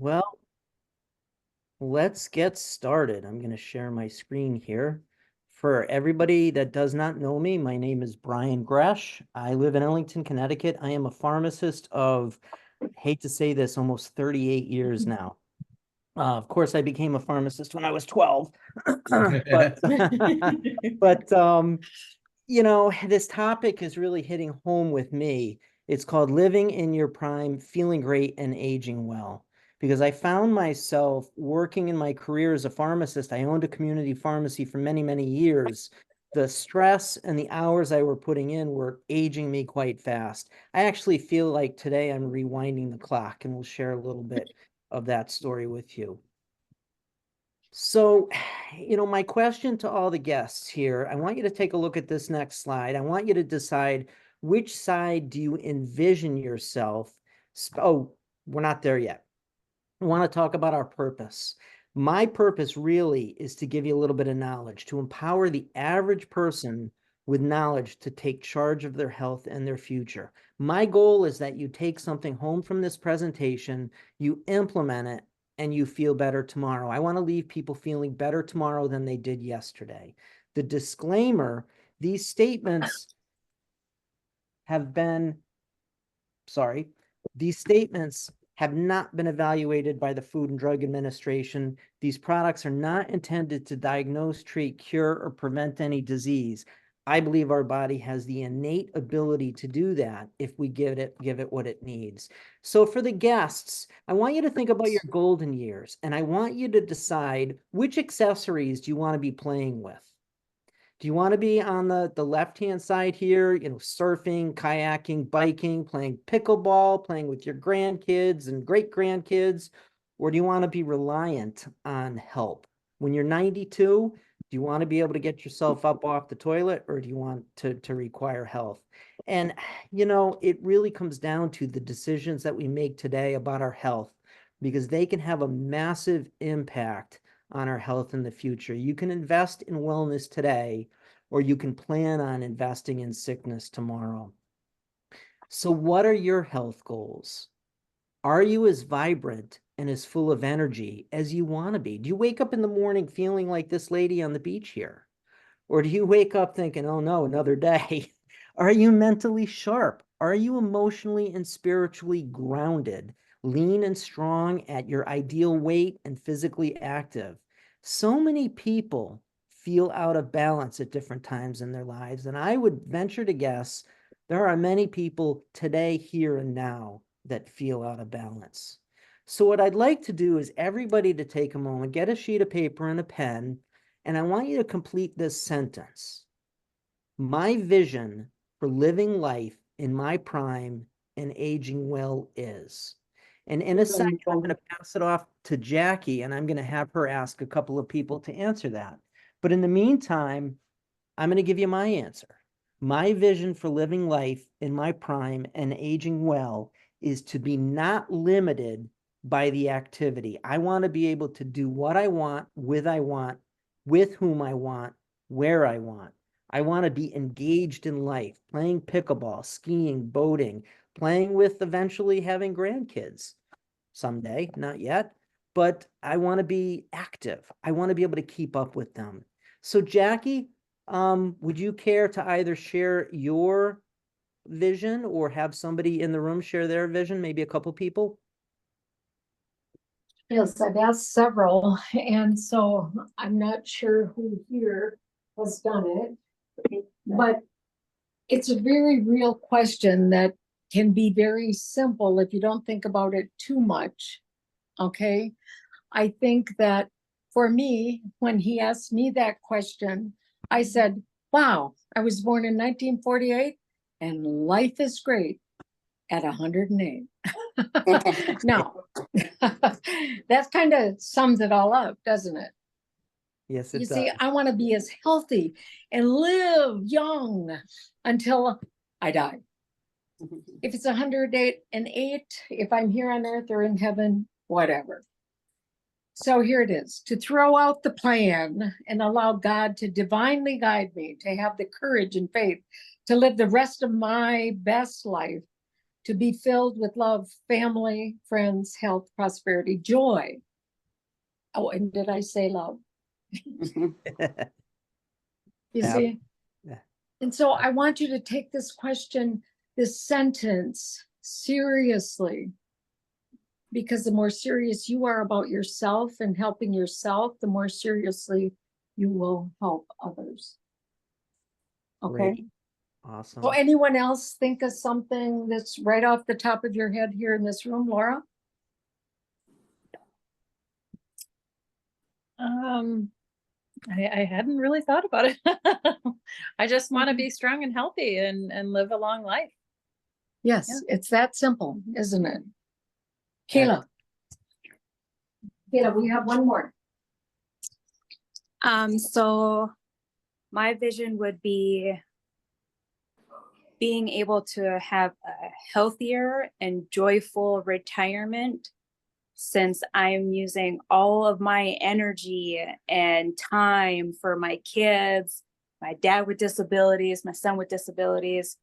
Well, let's get started. I'm going to share my screen here. For everybody that does not know me, my name is Brian Gresh. I live in Ellington, Connecticut. I am a pharmacist of, hate to say this, almost 38 years now. Of course, I became a pharmacist when I was 12, but but this topic is really hitting home with me. It's called Living in Your Prime, Feeling Great and Aging Well. Because I found myself working in my career as a pharmacist. I owned a community pharmacy for many, many years. The stress and the hours I were putting in were aging me quite fast. I actually feel like today I'm rewinding the clock, and we'll share a little bit of that story with you. So, my question to all the guests here, I want you to take a look at this next slide. I want you to decide which side do you envision yourself. Oh, we're not there yet. I want to talk about our purpose. My purpose really is to give you a little bit of knowledge, to empower the average person with knowledge to take charge of their health and their future. My goal is that you take something home from this presentation, you implement it, and you feel better tomorrow. I want to leave people feeling better tomorrow than they did yesterday. The disclaimer, these statements have been, these statements have not been evaluated by the Food and Drug Administration. These products are not intended to diagnose, treat, cure, or prevent any disease. I believe our body has the innate ability to do that if we give it what it needs. So for the guests, I want you to think about your golden years, and I want you to decide which accessories do you want to be playing with. Do you want to be on the left-hand side here, surfing, kayaking, biking, playing pickleball, playing with your grandkids and great-grandkids? Or do you want to be reliant on help? When you're 92, do you want to be able to get yourself up off the toilet, or do you want to require health? And, it really comes down to the decisions that we make today about our health, because they can have a massive impact on our health in the future. You can invest in wellness today, or you can plan on investing in sickness tomorrow. So what are your health goals? Are you as vibrant and as full of energy as you want to be? Do you wake up in the morning feeling like this lady on the beach here? Or do you wake up thinking, oh no, another day? Are you mentally sharp? Are you emotionally and spiritually grounded, lean and strong at your ideal weight and physically active? So many people feel out of balance at different times in their lives. And I would venture to guess there are many people today, here and now, that feel out of balance. So what I'd like to do is everybody to take a moment, get a sheet of paper and a pen, and I want you to complete this sentence. My vision for living life in my prime and aging well is. And in a second, I'm going to pass it off to Jackie, and I'm going to have her ask a couple of people to answer that. But in the meantime, I'm going to give you my answer. My vision for living life in my prime and aging well is to be not limited by the activity. I want to be able to do what I want, with whom I want, where I want. I want to be engaged in life, playing pickleball, skiing, boating, playing with eventually having grandkids someday, not yet, but I want to be active. I want to be able to keep up with them. So Jackie, would you care to either share your vision or have somebody in the room share their vision, maybe a couple people? Yes, I've asked several, and so I'm not sure who here has done it, but it's a very real question that can be very simple if you don't think about it too much. Okay. I think that for me, when he asked me that question, I said, wow, I was born in 1948 and life is great at 108. Now, that kind of sums it all up, doesn't it? Yes, it You does. see, I want to be as healthy and live young until I die. If it's 108, if I'm here on earth or in heaven, whatever. So here it is, to throw out the plan and allow God to divinely guide me, to have the courage and faith to live the rest of my best life to be filled with love, family, friends, health, prosperity, joy. Oh, and did I say love? You Yeah. see? Yeah. And so I want you to take this question, this sentence seriously, because the more serious you are about yourself and helping yourself, the more seriously you will help others. Okay. Great. Awesome. So anyone else think of something that's right off the top of your head here in this room, Laura? I hadn't really thought about it. I just want to be strong and healthy and live a long life. Yes, it's that simple, isn't it? Kayla. Kayla, we have one more. So my vision would be being able to have a healthier and joyful retirement, since I'm using all of my energy and time for my kids, my dad with disabilities, my son with disabilities.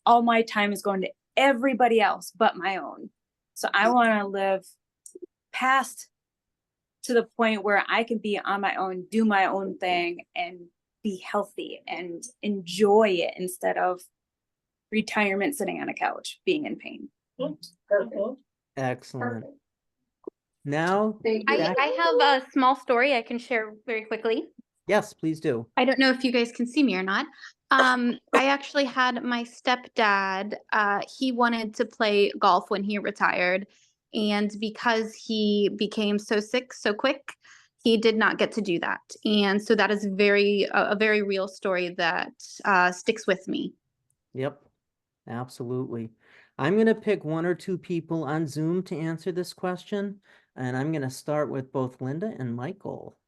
All my time is going to everybody else but my own. So I want to live past to the point where I can be on my own, do my own thing, and be healthy and enjoy it instead of retirement sitting on a couch being in pain. Perfect. Excellent. Perfect. Now, Thank you. Jack- I have a small story I can share very quickly. yes, please do. I don't know if you guys can see me or not. I actually had my stepdad, he wanted to play golf when he retired. And because he became so sick so quick, he did not get to do that. And so that is a very real story that sticks with me. Yep, absolutely. I'm going to pick one or two people on Zoom to answer this question, and I'm going to start with both Linda and Michael.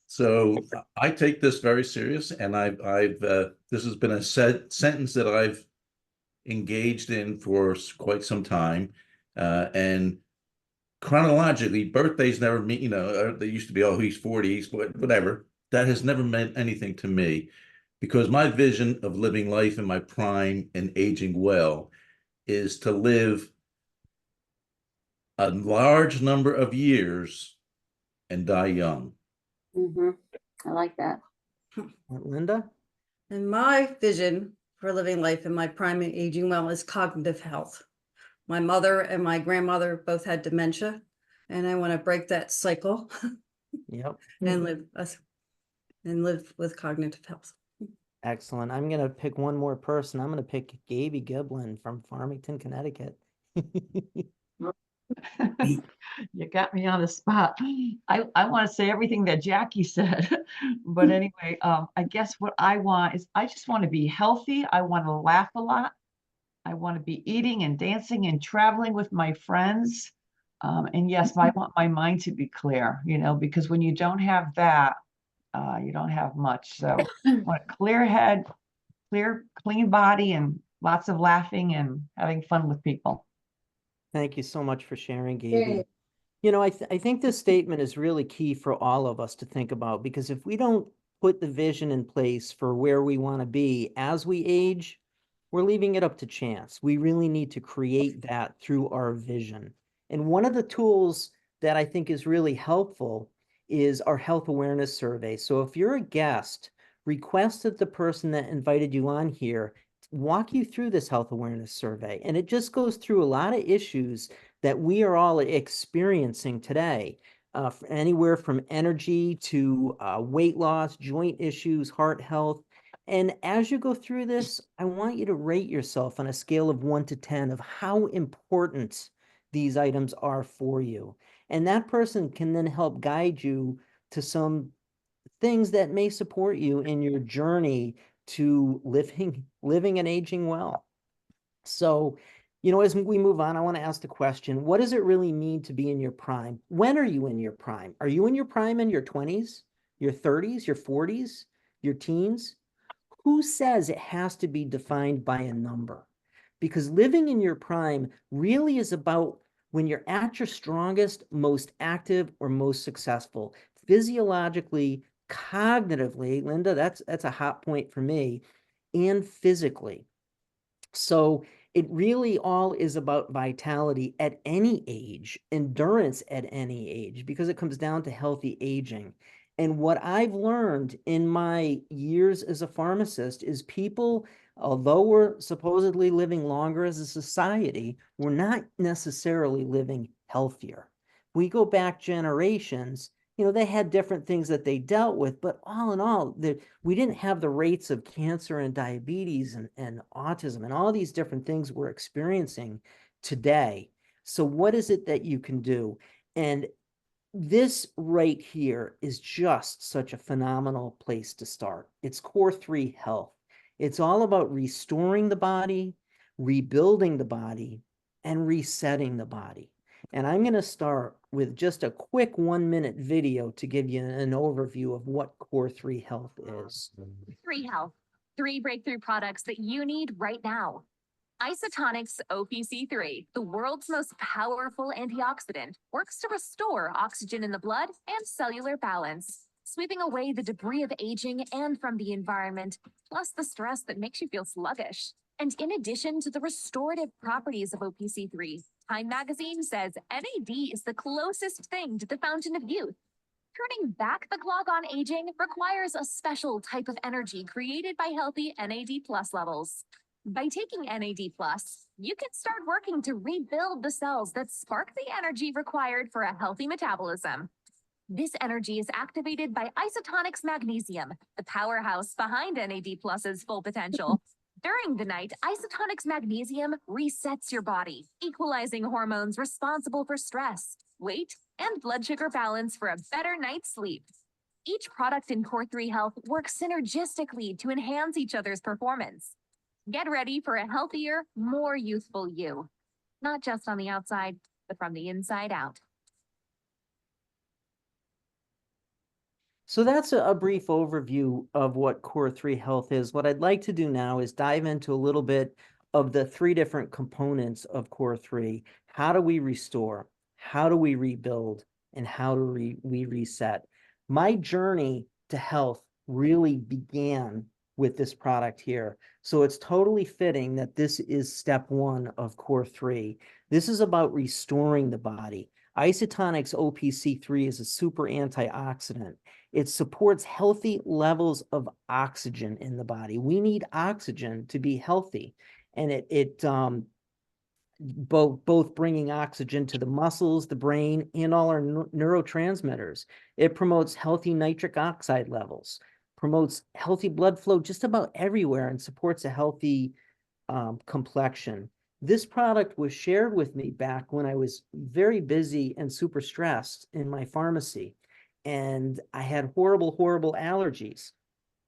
So I take this very serious, and this has been a sentence that I've engaged in for quite some time, and chronologically, birthdays never mean, they used to be, oh, he's 40s, but whatever. That has never meant anything to me, because my vision of living life in my prime and aging well is to live a large number of years and die young. I like that. Linda? And my vision for living life in my prime and aging well is cognitive health. My mother and my grandmother both had dementia, and I want to break that cycle Yep. and live with cognitive health. Excellent. I'm going to pick one more person. I'm going to pick Gaby Giblin from Farmington, Connecticut. You got me on the spot. I want to say everything that Jackie said, but anyway, I guess what I want is I just want to be healthy. I want to laugh a lot. I want to be eating and dancing and traveling with my friends. And yes, I want my mind to be clear, because when you don't have that, you don't have much. So I want a clear head, clean body, and lots of laughing and having fun with people. Thank you so much for sharing, Gaby. Okay. I think this statement is really key for all of us to think about, because if we don't put the vision in place for where we want to be as we age, we're leaving it up to chance. We really need to create that through our vision. And one of the tools that I think is really helpful is our health awareness survey. So if you're a guest, request that the person that invited you on here walk you through this health awareness survey. And it just goes through a lot of issues that we are all experiencing today, anywhere from energy to weight loss, joint issues, heart health. And as you go through this, I want you to rate yourself on a scale of 1 to 10 of how important these items are for you. And that person can then help guide you to some things that may support you in your journey to living and aging well. So, as we move on, I want to ask the question, what does it really mean to be in your prime? When are you in your prime? Are you in your prime in your 20s, your 30s, your 40s, your teens? Who says it has to be defined by a number? Because living in your prime really is about when you're at your strongest, most active, or most successful, physiologically, cognitively. Linda, that's a hot point for me, and physically. So It really all is about vitality at any age, endurance at any age, because it comes down to healthy aging. And what I've learned in my years as a pharmacist is people, although we're supposedly living longer as a society, we're not necessarily living healthier. We go back generations, they had different things that they dealt with, but all in all, we didn't have the rates of cancer and diabetes and autism and all these different things we're experiencing today. So what is it that you can do? And this right here is just such a phenomenal place to start. It's Core3 Health. It's all about restoring the body, rebuilding the body, and resetting the body. And I'm going to start with just a quick 1-minute video to give you an overview of what Core3 Health is. 3 Health, 3 breakthrough products that you need right now. Isotonics OPC3, the world's most powerful antioxidant, works to restore oxygen in the blood and cellular balance, sweeping away the debris of aging and from the environment, plus the stress that makes you feel sluggish. And in addition to the restorative properties of OPC3, Time magazine says NAD is the closest thing to the fountain of youth. Turning back the clock on aging requires a special type of energy created by healthy NAD+ levels. By taking NAD+, you can start working to rebuild the cells that spark the energy required for a healthy metabolism. This energy is activated by Isotonics Magnesium, the powerhouse behind NAD+'s full potential. During the night, Isotonics Magnesium resets your body, equalizing hormones responsible for stress, weight, and blood sugar balance for a better night's sleep. Each product in Core3 Health works synergistically to enhance each other's performance. Get ready for a healthier, more youthful you. Not just on the outside, but from the inside out. So that's a brief overview of what Core3 Health is. What I'd like to do now is dive into a little bit of the 3 different components of Core3. How do we restore? How do we rebuild? And how do we reset? My journey to health really began with this product here. So it's totally fitting that this is step 1 of Core3. This is about restoring the body. Isotonics OPC3 is a super antioxidant. It supports healthy levels of oxygen in the body. We need oxygen to be healthy. And it both bringing oxygen to the muscles, the brain, and all our neurotransmitters. It promotes healthy nitric oxide levels, promotes healthy blood flow just about everywhere, and supports a healthy complexion. This product was shared with me back when I was very busy and super stressed in my pharmacy, and I had horrible allergies.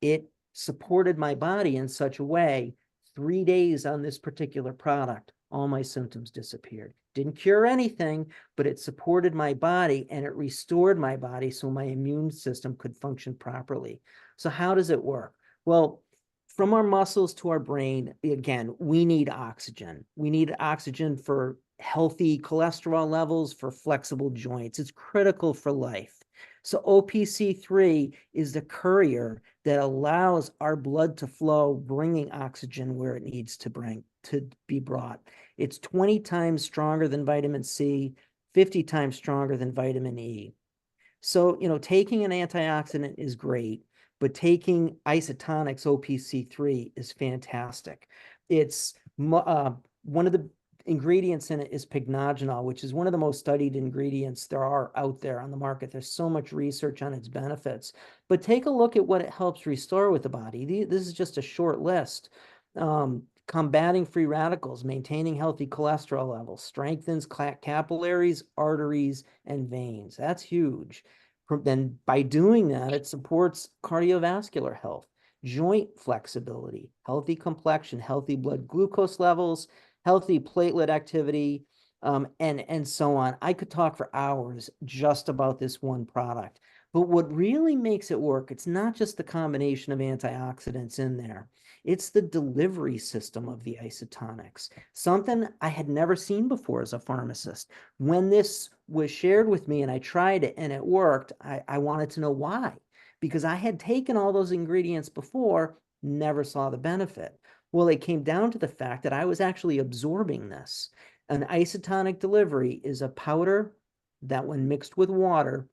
It supported my body in such a way, 3 days on this particular product, all my symptoms disappeared. Didn't cure anything, but it supported my body and it restored my body so my immune system could function properly. So how does it work? Well, from our muscles to our brain, again, we need oxygen. We need oxygen for healthy cholesterol levels, for flexible joints. It's critical for life. So OPC3 is the courier that allows our blood to flow, bringing oxygen where it needs to be brought. It's 20 times stronger than vitamin C, 50 times stronger than vitamin E. So, taking an antioxidant is great, but taking Isotonics OPC3 is fantastic. It's one of the ingredients in it is pycnogenol, which is one of the most studied ingredients there are out there on the market. There's so much research on its benefits, but take a look at what it helps restore with the body. This is just a short list. Combating free radicals, maintaining healthy cholesterol levels, strengthens capillaries, arteries, and veins. That's huge. Then by doing that, it supports cardiovascular health, joint flexibility, healthy complexion, healthy blood glucose levels, healthy platelet activity, and so on. I could talk for hours just about this one product. But what really makes it work, it's not just the combination of antioxidants in there. It's the delivery system of the isotonics, something I had never seen before as a pharmacist. When this was shared with me and I tried it and it worked, I wanted to know why. Because I had taken all those ingredients before, never saw the benefit. Well, it came down to the fact that I was actually absorbing this. An isotonic delivery is a powder that when mixed with water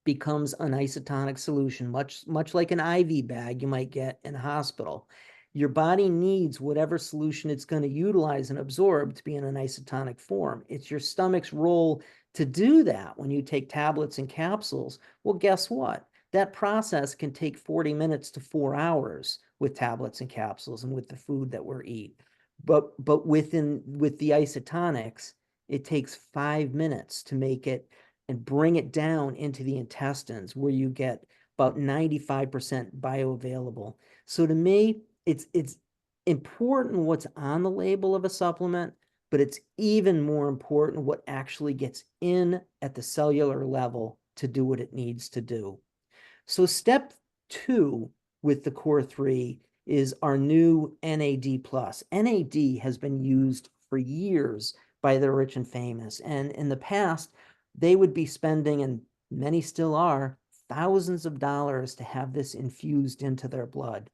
becomes an isotonic solution, much like an IV bag you might get in a hospital. Your body needs whatever solution it's going to utilize and absorb to be in an isotonic form. It's your stomach's role to do that when you take tablets and capsules. Well, guess what? That process can take 40 minutes to 4 hours with tablets and capsules and with the food that we're eating. But with the isotonics, it takes 5 minutes to make it and bring it down into the intestines where you get about 95% bioavailable. So to me, it's important what's on the label of a supplement, but it's even more important what actually gets in at the cellular level to do what it needs to do. So step 2 with the core 3 is our new NAD+. NAD has been used for years by the rich and famous. And in the past, they would be spending, and many still are, thousands of dollars to have this infused into their blood.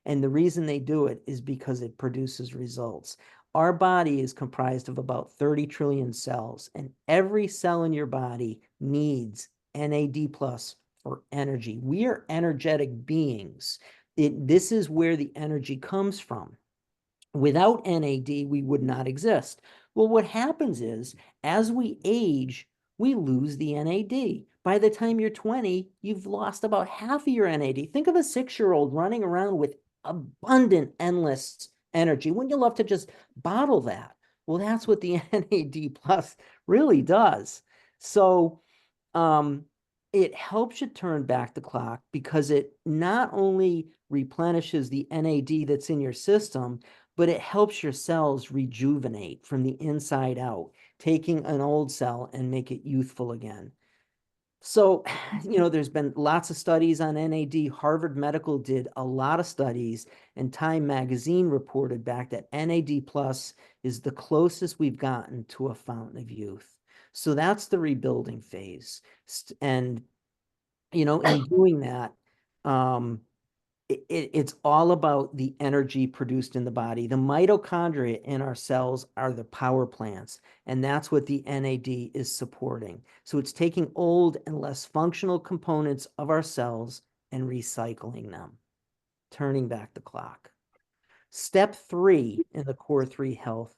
And the reason they do it is because it produces results. Our body is comprised of about 30 trillion cells, and every cell in your body needs NAD+ for energy. We are energetic beings. This is where the energy comes from. Without NAD, we would not exist. Well, what happens is, as we age, we lose the NAD. By the time you're 20, you've lost about half of your NAD. Think of a 6-year-old running around with abundant, endless energy. Wouldn't you love to just bottle that? Well, that's what the NAD+ really does. So, it helps you turn back the clock because it not only replenishes the NAD that's in your system, but it helps your cells rejuvenate from the inside out, taking an old cell and make it youthful again. So, there's been lots of studies on NAD. Harvard Medical did a lot of studies, and Time Magazine reported back that NAD+ is the closest we've gotten to a fountain of youth. So that's the rebuilding phase. And, in doing that, it's all about the energy produced in the body. The mitochondria in our cells are the power plants, and that's what the NAD is supporting. So it's taking old and less functional components of our cells and recycling them, turning back the clock. Step 3 in the core 3 health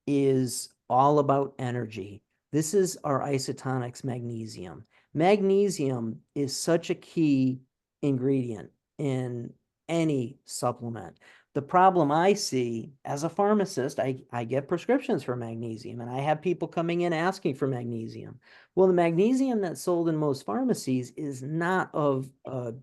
is all about energy. This is our isotonics magnesium. Magnesium is such a key ingredient in any supplement. The problem I see as a pharmacist, I get prescriptions for magnesium, and I have people coming in asking for magnesium. Well, the magnesium that's sold in most pharmacies is not of a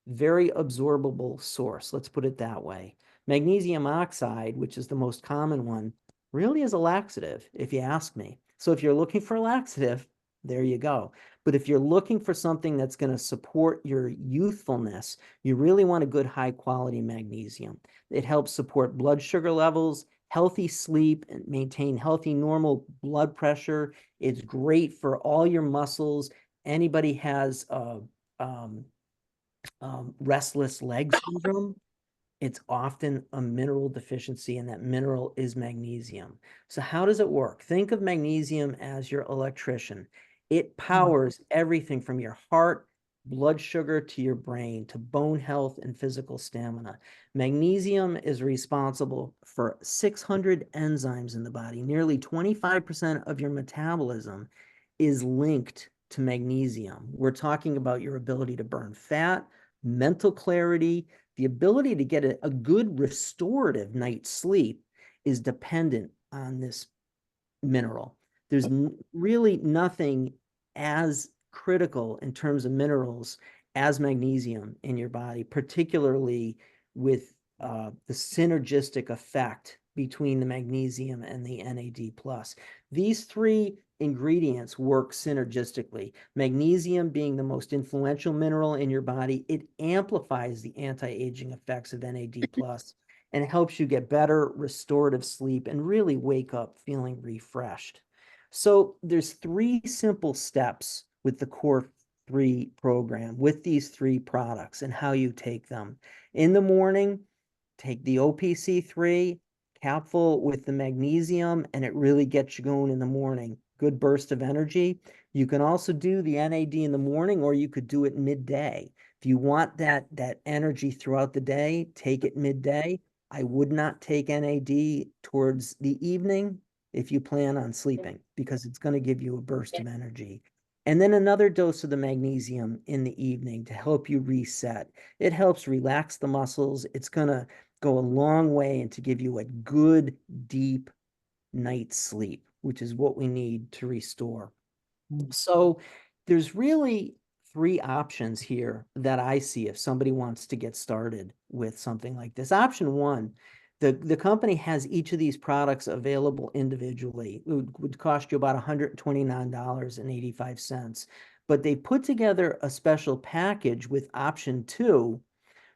very absorbable source. Let's put it that way. Magnesium oxide, which is the most common one, really is a laxative, if you ask me. So if you're looking for a laxative, there you go. But if you're looking for something that's going to support your youthfulness, you really want a good high quality magnesium. It helps support blood sugar levels, healthy sleep, and maintain healthy normal blood pressure. It's great for all your muscles. Anybody has restless leg syndrome, it's often a mineral deficiency, and that mineral is magnesium. So how does it work? Think of magnesium as your electrician. It powers everything from your heart, blood sugar, to your brain, to bone health and physical stamina. Magnesium is responsible for 600 enzymes in the body. Nearly 25% of your metabolism is linked to magnesium. We're talking about your ability to burn fat, mental clarity. The ability to get a good restorative night's sleep is dependent on this mineral. There's really nothing as critical in terms of minerals as magnesium in your body, particularly with the synergistic effect between the magnesium and the NAD+. These 3 ingredients work synergistically. Magnesium being the most influential mineral in your body, it amplifies the anti-aging effects of NAD+ and helps you get better restorative sleep and really wake up feeling refreshed. So there's 3 simple steps with the Core 3 program with these 3 products and how you take them. In the morning, take the OPC3 capsule with the magnesium, and it really gets you going in the morning. Good burst of energy. You can also do the NAD in the morning, or you could do it midday. If you want that energy throughout the day, take it midday. I would not take NAD towards the evening if you plan on sleeping, because it's going to give you a burst of energy. And then another dose of the magnesium in the evening to help you reset. It helps relax the muscles. It's going to go a long way and to give you a good, deep night's sleep, which is what we need to restore. So there's really 3 options here that I see if somebody wants to get started with something like this. Option 1, the company has each of these products available individually. It would cost you about $129.85, but they put together a special package with option 2,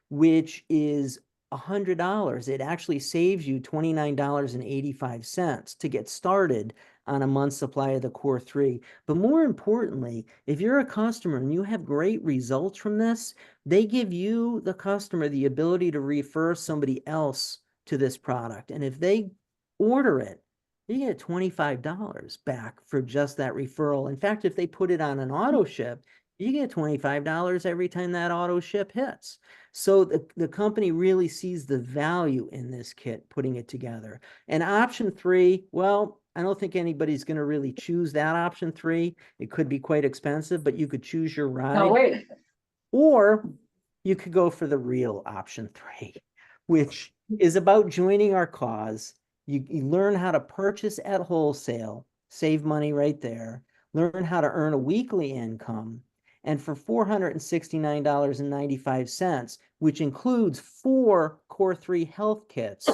which is $100. It actually saves you $29.85 to get started on a month's supply of the Core 3. But more importantly, if you're a customer and you have great results from this, they give you, the customer, the ability to refer somebody else to this product. And if they order it, you get $25 back for just that referral. In fact, if they put it on an auto ship, you get $25 every time that auto ship hits. So the company really sees the value in this kit, putting it together. And option 3, well, I don't think anybody's going to really choose that option 3. It could be quite expensive, but you could choose your ride. No, wait. Or you could go for the real option 3, which is about joining our cause. You learn how to purchase at wholesale, save money right there, learn how to earn a weekly income. And for $469.95, which includes 4 Core 3 health kits,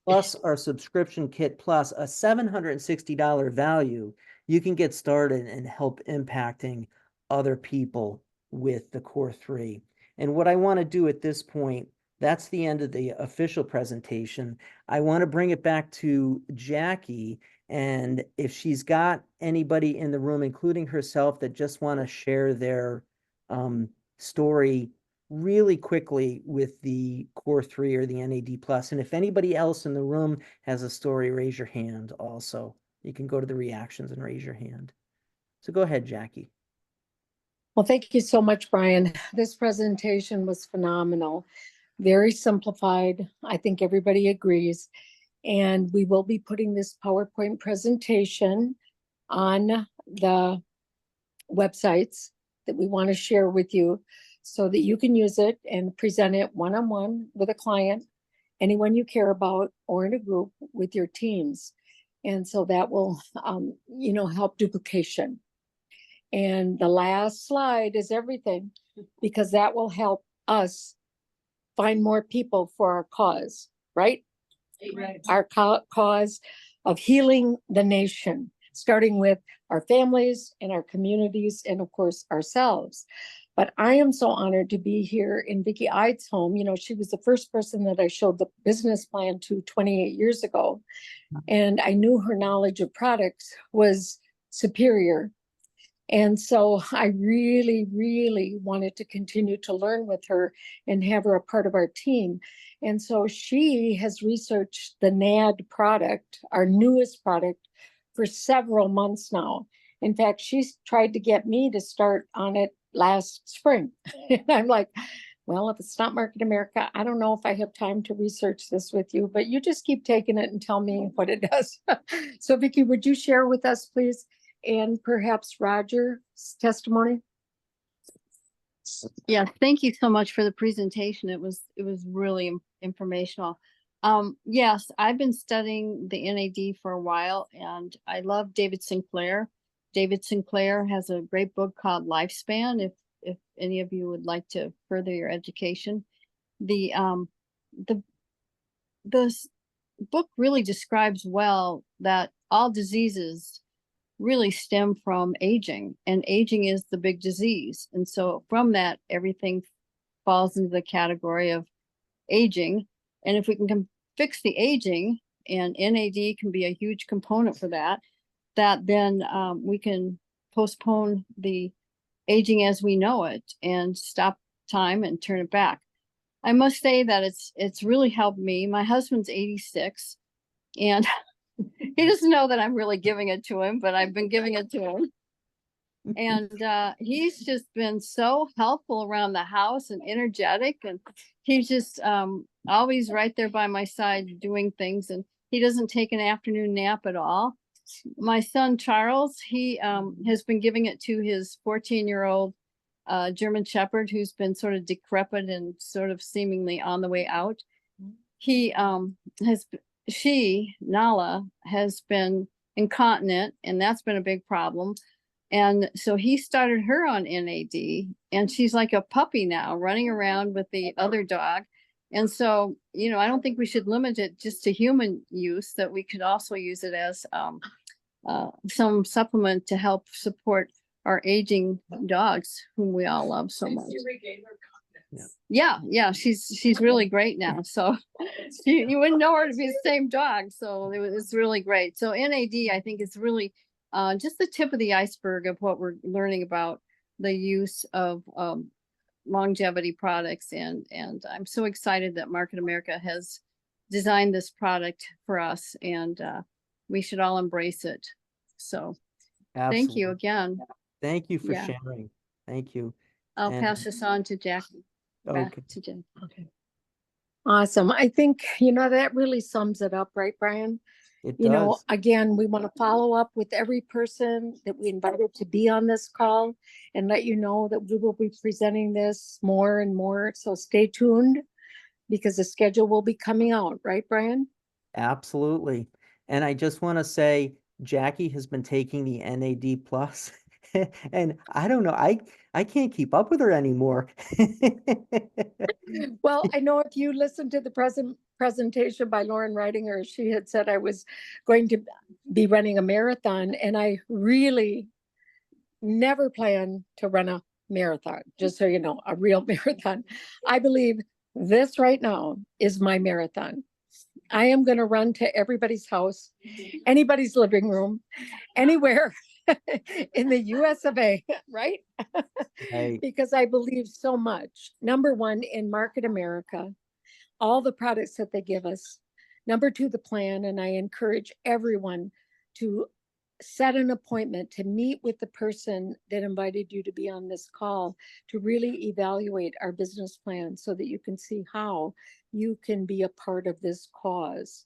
plus our subscription kit, plus a $760 value, you can get started and help impacting other people with the Core 3. And what I want to do at this point, that's the end of the official presentation. I want to bring it back to Jackie, and if she's got anybody in the room, including herself, that just want to share their story really quickly with the Core 3 or the NAD+. And if anybody else in the room has a story, raise your hand also. You can go to the reactions and raise your hand. So go ahead, Jackie. Well, thank you so much, Brian. This presentation was phenomenal. Very simplified. I think everybody agrees. And we will be putting this PowerPoint presentation on the websites that we want to share with you so that you can use it and present it one-on-one with a client, anyone you care about, or in a group with your teams. And so that will, help duplication. And the last slide is everything, because that will help us find more people for our cause, right? Right. Our cause of healing the nation, starting with our families and our communities and, of course, ourselves. But I am so honored to be here in Vicki Ide's home. You know, she was the first person that I showed the business plan to 28 years ago. And I knew her knowledge of products was superior. And so I really, really wanted to continue to learn with her and have her a part of our team. And so she has researched the NAD product, our newest product, for several months now. In fact, she's tried to get me to start on it last spring. And I'm like, well, if it's not Market America, I don't know if I have time to research this with you, but you just keep taking it and tell me what it does. So Vicki, would you share with us, please? And perhaps Roger's testimony. Yeah, thank you so much for the presentation. It was really informational. Yes, I've been studying the NAD for a while, and I love David Sinclair. David Sinclair has a great book called Lifespan, if any of you would like to further your education. The book really describes well that all diseases really stem from aging, and aging is the big disease. And so from that, everything falls into the category of aging. And if we can fix the aging, and NAD can be a huge component for that, then we can postpone the aging as we know it and stop time and turn it back. I must say that it's really helped me. My husband's 86 and he doesn't know that I'm really giving it to him, but I've been giving it to him. And he's just been so helpful around the house and energetic, and he's just always right there by my side doing things, and he doesn't take an afternoon nap at all. My son Charles, he has been giving it to his 14-year-old German Shepherd who's been sort of decrepit and sort of seemingly on the way out. He Nala has been incontinent, and that's been a big problem. And so he started her on NAD, and she's like a puppy now, running around with the other dog. And so, you know, I don't think we should limit it just to human use, that we could also use it as some supplement to help support our aging dogs, whom we all love so much. Yeah, she's really great now. So you wouldn't know her to be the same dog. So it's really great. So NAD, I think, is really just the tip of the iceberg of what we're learning about the use of longevity products. And I'm so excited that Market America has designed this product for us, and we should all embrace it. So thank you Absolutely. again. Thank you for Yeah. sharing. Thank you. I'll And- pass this on to Jackie. Back Okay. to Jen. Okay. Awesome. I think, you know, that really sums it up, right, Brian? It You know, does. again, we want to follow up with every person that we invited to be on this call and let you know that we will be presenting this more and more. So stay tuned because the schedule will be coming out, right, Brian? Absolutely. And I just want to say, Jackie has been taking the NAD plus, and I don't know, I can't keep up with her anymore. Well, I know if you listened to the presentation by Lauren Ridinger, she had said I was going to be running a marathon, and I really never plan to run a marathon, just so you know, a real marathon. I believe this right now is my marathon. I am going to run to everybody's house, anybody's living room, anywhere in the US of A, right? Right. Because I believe so much. Number one, in Market America, all the products that they give us. Number two, the plan. And I encourage everyone to set an appointment to meet with the person that invited you to be on this call to really evaluate our business plan so that you can see how you can be a part of this cause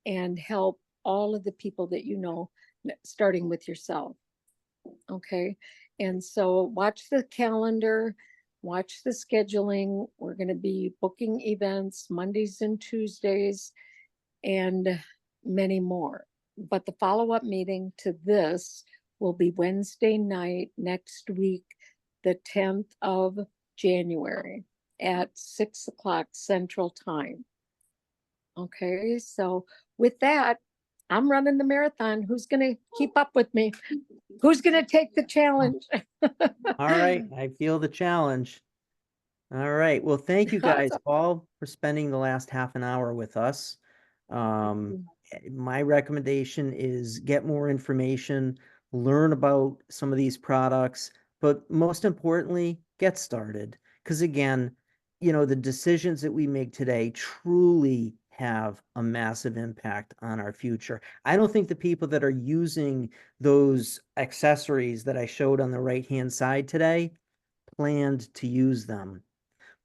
and help all of the people that you know, starting with yourself. Okay. And so watch the calendar, watch the scheduling. We're going to be booking events Mondays and Tuesdays and many more. But the follow-up meeting to this will be Wednesday night next week, the 10th of January at 6 o'clock Central Time. Okay, so with that, I'm running the marathon. Who's going to keep up with me? Who's going to take the challenge? All right. I feel the challenge. All right. Well, thank you guys all for spending the last half an hour with us. My recommendation is get more information, learn about some of these products, but most importantly, get started. Because again, you know, the decisions that we make today truly have a massive impact on our future. I don't think the people that are using those accessories that I showed on the right-hand side today planned to use them.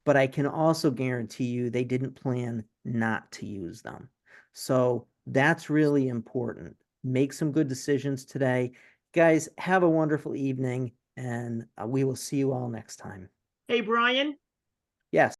But I can also guarantee you they didn't plan not to use them. So that's really important. Make some good decisions today. Guys, have a wonderful evening, and we will see you all next time. Hey, Brian. Yes.